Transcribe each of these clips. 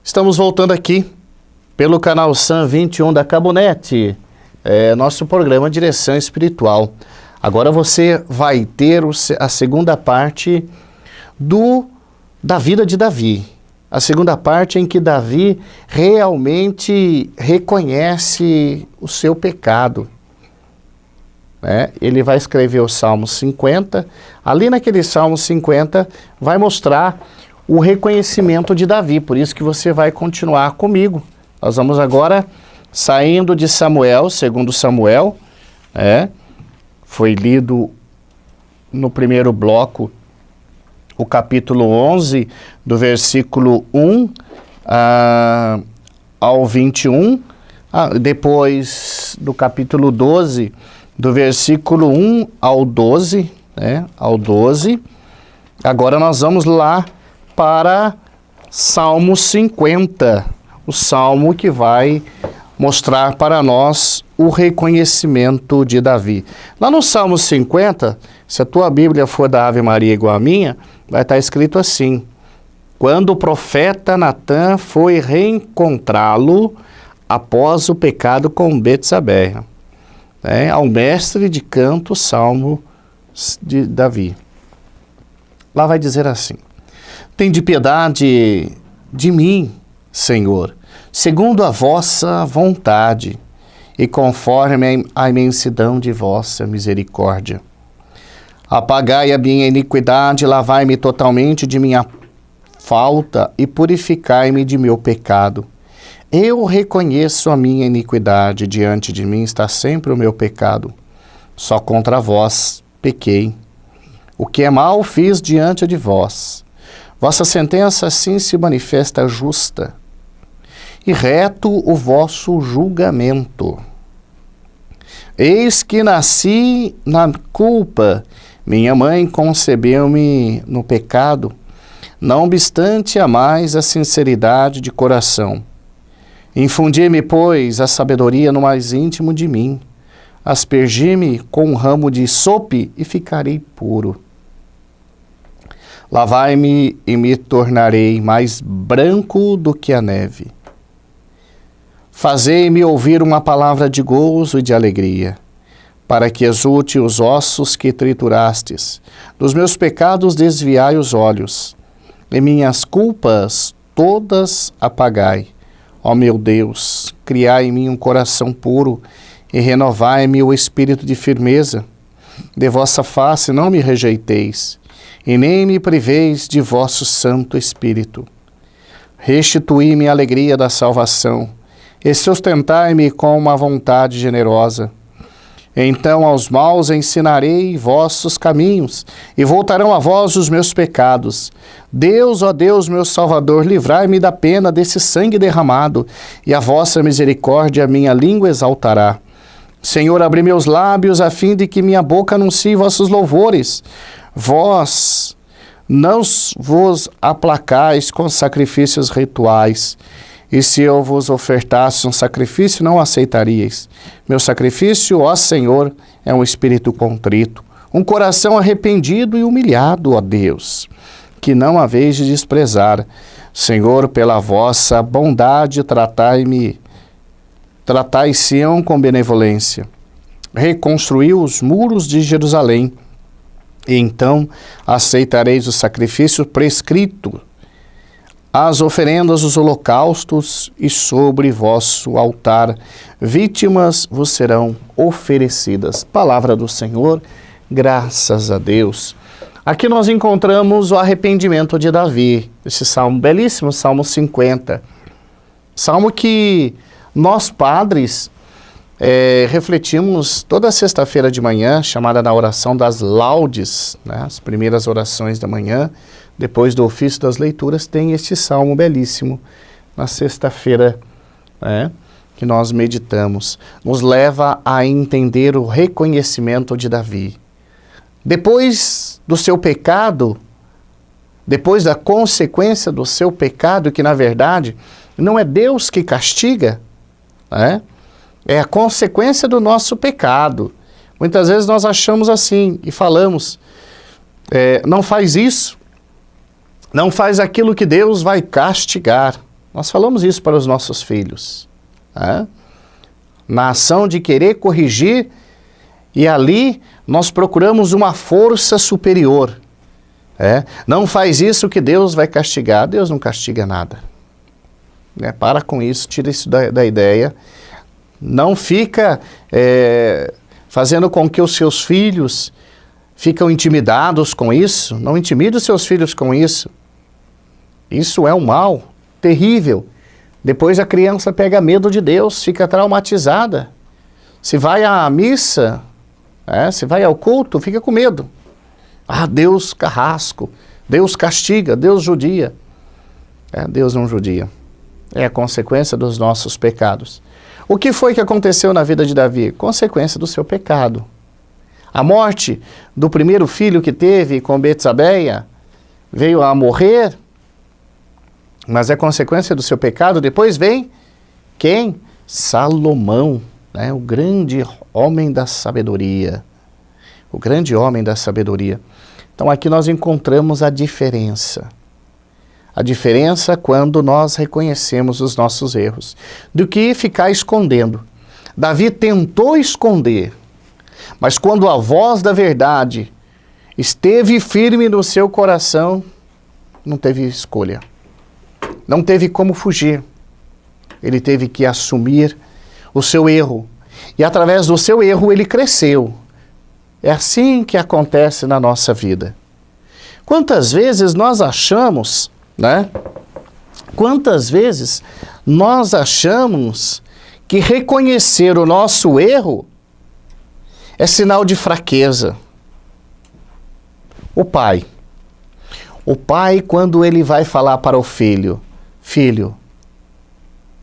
Estamos voltando aqui pelo canal SAM 21 da Cabonet, nosso programa Direção Espiritual. Agora você vai ter a segunda parte da vida de Davi. A segunda parte em que Davi realmente reconhece o seu pecado. Ele vai escrever o Salmo 50. Ali naquele Salmo 50 vai mostrar o reconhecimento de Davi. Por isso que você vai continuar comigo. Nós vamos agora saindo de Samuel, segundo Samuel. Foi lido no primeiro bloco o capítulo 11, do versículo 1 ao 21. Depois do capítulo 12, do versículo 1 ao 12, ao 12. Agora nós vamos lá para Salmo 50, o salmo que vai mostrar para nós o reconhecimento de Davi. Lá no Salmo 50, se a tua Bíblia for da Ave Maria igual a minha, vai estar escrito assim: quando o profeta Natã foi reencontrá-lo após o pecado com Betsabé. Ao mestre de canto, Salmo de Davi. Lá vai dizer assim: tende piedade de mim, Senhor, segundo a vossa vontade, e conforme a imensidão de vossa misericórdia. Apagai a minha iniquidade, lavai-me totalmente de minha falta e purificai-me de meu pecado. Eu reconheço a minha iniquidade, diante de mim está sempre o meu pecado. Só contra vós pequei. O que é mal fiz diante de vós. Vossa sentença assim se manifesta justa, e reto o vosso julgamento. Eis que nasci na culpa, minha mãe concebeu-me no pecado, não obstante amais a sinceridade de coração. Infundi-me, pois, a sabedoria no mais íntimo de mim, aspergi-me com um ramo de sope e ficarei puro. Lavai-me e me tornarei mais branco do que a neve. Fazei-me ouvir uma palavra de gozo e de alegria, para que exulte os ossos que triturastes. Dos meus pecados desviai os olhos, e minhas culpas todas apagai. Ó meu Deus, criai em mim um coração puro, e renovai-me o espírito de firmeza. De vossa face não me rejeiteis, e nem me priveis de vosso Santo Espírito. Restituí-me a alegria da salvação, e sustentai-me com uma vontade generosa. Então aos maus ensinarei vossos caminhos, e voltarão a vós os meus pecados. Deus, ó Deus, meu Salvador, livrai-me da pena desse sangue derramado, e a vossa misericórdia a minha língua exaltará. Senhor, abri meus lábios, a fim de que minha boca anuncie vossos louvores. Vós não vos aplacais com sacrifícios rituais, e se eu vos ofertasse um sacrifício, não aceitaríeis. Meu sacrifício, ó Senhor, é um espírito contrito, um coração arrependido e humilhado, ó Deus, que não haveis de desprezar. Senhor, pela vossa bondade, tratai Sião com benevolência. Reconstruí os muros de Jerusalém, e então aceitareis o sacrifício prescrito, as oferendas, os holocaustos, e sobre vosso altar vítimas vos serão oferecidas. Palavra do Senhor, graças a Deus. Aqui nós encontramos o arrependimento de Davi, esse salmo belíssimo, Salmo 50. Salmo que nós padres refletimos toda sexta-feira de manhã, chamada na oração das laudes, as primeiras orações da manhã, depois do ofício das leituras, tem este salmo belíssimo, na sexta-feira, que nós meditamos. Nos leva a entender o reconhecimento de Davi. Depois do seu pecado, depois da consequência do seu pecado, que na verdade não é Deus que castiga, é a consequência do nosso pecado. Muitas vezes nós achamos assim e falamos, não faz isso, não faz aquilo que Deus vai castigar. Nós falamos isso para os nossos filhos, né? Na ação de querer corrigir, e ali nós procuramos uma força superior. Não faz isso que Deus vai castigar. Deus não castiga nada. Para com isso, tira isso da ideia. Não fica fazendo com que os seus filhos ficam intimidados com isso. Não intimide os seus filhos com isso. Isso é um mal terrível. Depois a criança pega medo de Deus, fica traumatizada. Se vai à missa, se vai ao culto, fica com medo. Deus carrasco, Deus castiga, Deus judia. Deus não judia. É a consequência dos nossos pecados. O que foi que aconteceu na vida de Davi? Consequência do seu pecado. A morte do primeiro filho que teve com Betsabeia veio a morrer, mas é consequência do seu pecado. Depois vem quem? Salomão, o grande homem da sabedoria. O grande homem da sabedoria. Então aqui nós encontramos a diferença. A diferença quando nós reconhecemos os nossos erros, do que ficar escondendo. Davi tentou esconder, mas quando a voz da verdade esteve firme no seu coração, não teve escolha. Não teve como fugir. Ele teve que assumir o seu erro. E através do seu erro ele cresceu. É assim que acontece na nossa vida. Quantas vezes nós achamos, Quantas vezes nós achamos que reconhecer o nosso erro é sinal de fraqueza? O pai, quando ele vai falar para o filho, filho,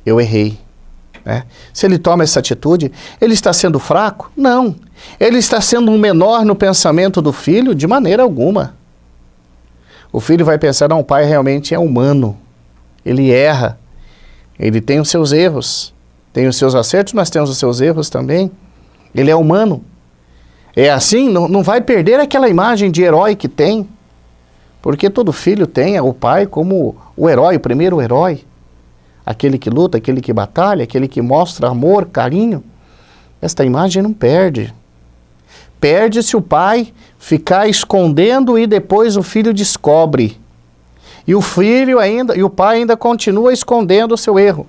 eu errei. Se ele toma essa atitude, ele está sendo fraco? Não. Ele está sendo um menor no pensamento do filho? De maneira alguma. O filho vai pensar, não, o pai realmente é humano. Ele erra. Ele tem os seus erros. Tem os seus acertos, mas tem os seus erros também. Ele é humano. É assim, não vai perder aquela imagem de herói que tem. Porque todo filho tem o pai como o herói, o primeiro herói. Aquele que luta, aquele que batalha, aquele que mostra amor, carinho. Esta imagem não perde. Perde se o pai ficar escondendo e depois o filho descobre. E o pai ainda continua escondendo o seu erro.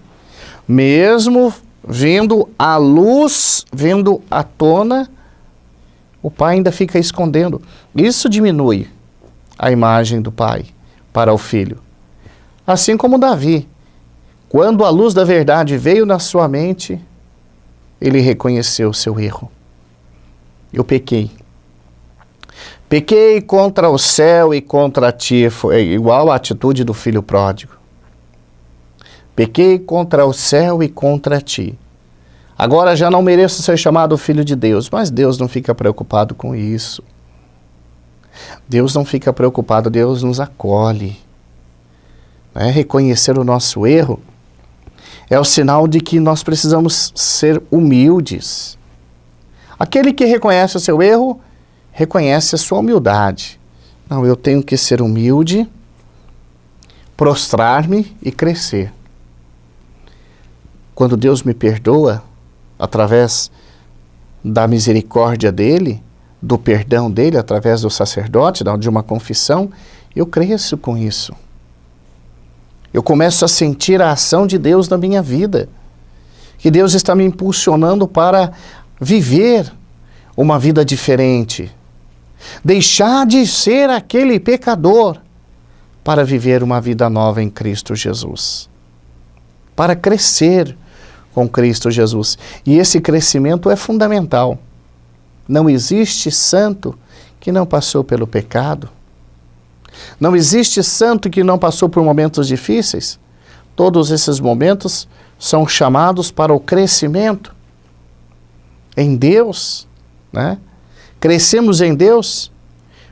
Mesmo vindo à luz, vindo à tona, o pai ainda fica escondendo. Isso diminui a imagem do pai para o filho. Assim como Davi. Quando a luz da verdade veio na sua mente, ele reconheceu o seu erro. Eu pequei. Pequei contra o céu e contra ti. Foi igual à atitude do filho pródigo. Pequei contra o céu e contra ti. Agora já não mereço ser chamado filho de Deus. Mas Deus não fica preocupado com isso. Deus não fica preocupado, Deus nos acolhe. Reconhecer o nosso erro é o sinal de que nós precisamos ser humildes. Aquele que reconhece o seu erro, reconhece a sua humildade. Não, eu tenho que ser humilde, prostrar-me e crescer. Quando Deus me perdoa, através da misericórdia dele, do perdão dele, através do sacerdote, de uma confissão, eu cresço com isso. Eu começo a sentir a ação de Deus na minha vida. Que Deus está me impulsionando para viver uma vida diferente. Deixar de ser aquele pecador para viver uma vida nova em Cristo Jesus. Para crescer com Cristo Jesus. E esse crescimento é fundamental. Não existe santo que não passou pelo pecado. Não existe santo que não passou por momentos difíceis. Todos esses momentos são chamados para o crescimento em Deus, Crescemos em Deus,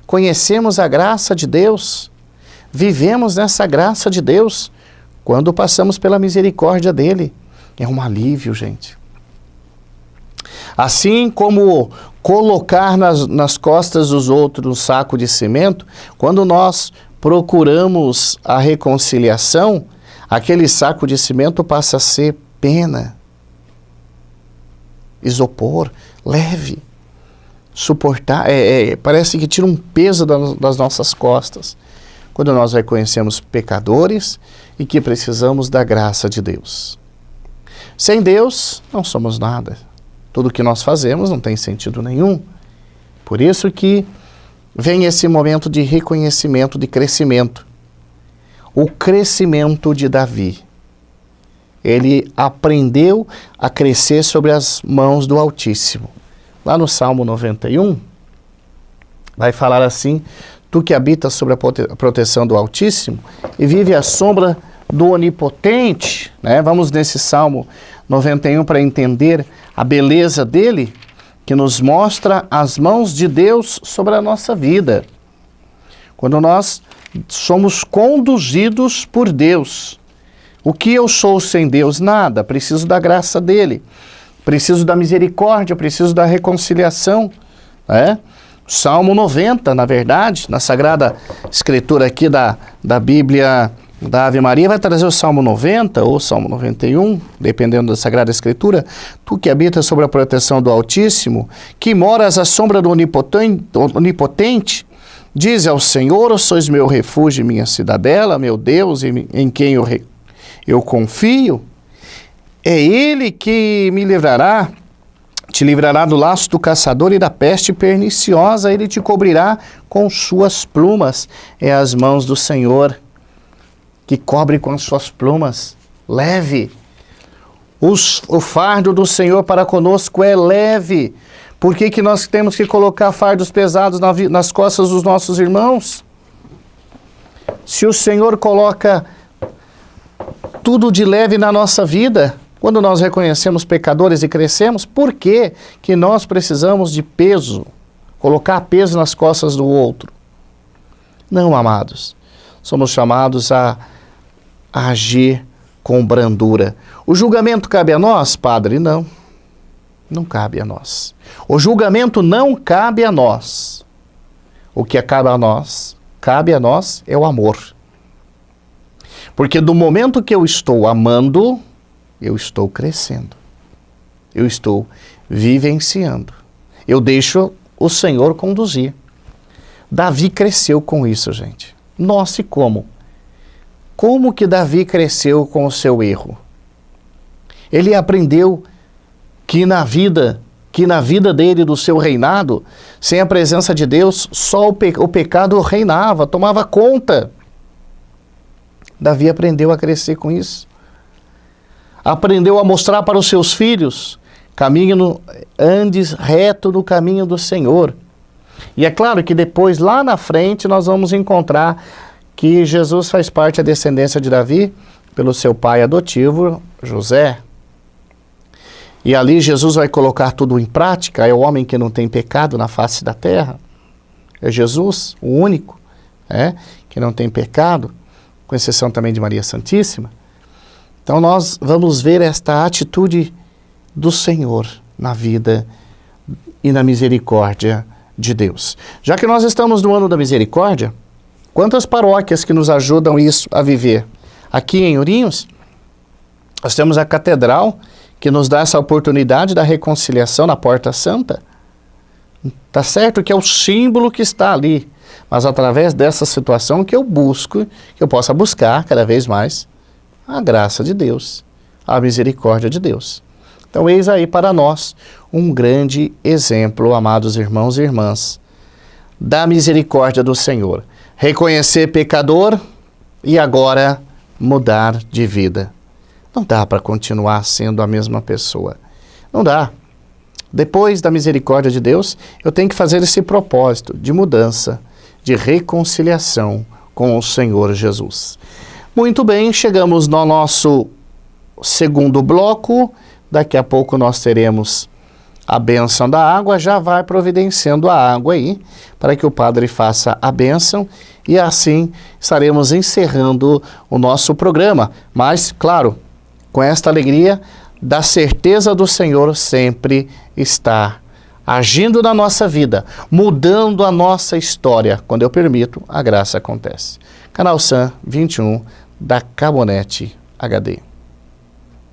conhecemos a graça de Deus, vivemos nessa graça de Deus quando passamos pela misericórdia dele. É um alívio, gente. Assim como colocar nas costas dos outros um saco de cimento, quando nós procuramos a reconciliação, aquele saco de cimento passa a ser pena, isopor, leve, suportar, parece que tira um peso das nossas costas, quando nós reconhecemos pecadores e que precisamos da graça de Deus. Sem Deus, não somos nada. Tudo que nós fazemos não tem sentido nenhum. Por isso que vem esse momento de reconhecimento, de crescimento. O crescimento de Davi. Ele aprendeu a crescer sobre as mãos do Altíssimo. Lá no Salmo 91, vai falar assim: tu que habitas sobre a proteção do Altíssimo e vive à sombra do Onipotente, né? Vamos nesse Salmo 91 para entender a beleza dele, que nos mostra as mãos de Deus sobre a nossa vida. Quando nós somos conduzidos por Deus. O que eu sou sem Deus? Nada. Preciso da graça dele. Preciso da misericórdia, preciso da reconciliação. Salmo 90, na verdade, na Sagrada Escritura aqui da Bíblia da Ave Maria, vai trazer o Salmo 90 ou Salmo 91, dependendo da Sagrada Escritura. Tu que habitas sobre a proteção do Altíssimo, que moras à sombra do Onipotente, diz ao Senhor: sois meu refúgio e minha cidadela, meu Deus, em quem eu confio. É Ele que me livrará, te livrará do laço do caçador e da peste perniciosa. Ele te cobrirá com suas plumas. É as mãos do Senhor que cobre com as suas plumas. Leve. O fardo do Senhor para conosco é leve. Por que nós temos que colocar fardos pesados nas costas dos nossos irmãos? Se o Senhor coloca tudo de leve na nossa vida, quando nós reconhecemos pecadores e crescemos, por que nós precisamos de peso? Colocar peso nas costas do outro? Não, amados. Somos chamados a agir com brandura. O julgamento cabe a nós, Padre? Não. Não cabe a nós. O julgamento não cabe a nós. O que cabe a nós é o amor. Porque do momento que eu estou amando, eu estou crescendo. Eu estou vivenciando. Eu deixo o Senhor conduzir. Davi cresceu com isso, gente. Nossa, e como? Como que Davi cresceu com o seu erro? Ele aprendeu que na vida dele, do seu reinado, sem a presença de Deus, só o pecado reinava, tomava conta. Davi aprendeu a crescer com isso. Aprendeu a mostrar para os seus filhos: andes reto no caminho do Senhor. E é claro que depois, lá na frente, nós vamos encontrar que Jesus faz parte da descendência de Davi pelo seu pai adotivo, José. E ali Jesus vai colocar tudo em prática. É o homem que não tem pecado na face da terra. É Jesus, o único, que não tem pecado, com exceção também de Maria Santíssima. Então nós vamos ver esta atitude do Senhor na vida e na misericórdia de Deus. Já que nós estamos no ano da misericórdia, quantas paróquias que nos ajudam isso a viver? Aqui em Ourinhos, nós temos a Catedral, que nos dá essa oportunidade da reconciliação na Porta Santa. Tá certo que é o símbolo que está ali, mas através dessa situação que eu busco, que eu possa buscar cada vez mais a graça de Deus, a misericórdia de Deus. Então eis aí para nós um grande exemplo, amados irmãos e irmãs, da misericórdia do Senhor. Reconhecer pecador e agora mudar de vida. Não dá para continuar sendo a mesma pessoa. Não dá. Depois da misericórdia de Deus, eu tenho que fazer esse propósito de mudança, de reconciliação com o Senhor Jesus. Muito bem, chegamos no nosso segundo bloco. Daqui a pouco nós teremos a bênção da água. Já vai providenciando a água aí, para que o padre faça a bênção. E assim estaremos encerrando o nosso programa. Mas, claro, com esta alegria da certeza do Senhor sempre está agindo na nossa vida, mudando a nossa história. Quando eu permito, a graça acontece. Canal Sam 21 da Cabonete HD.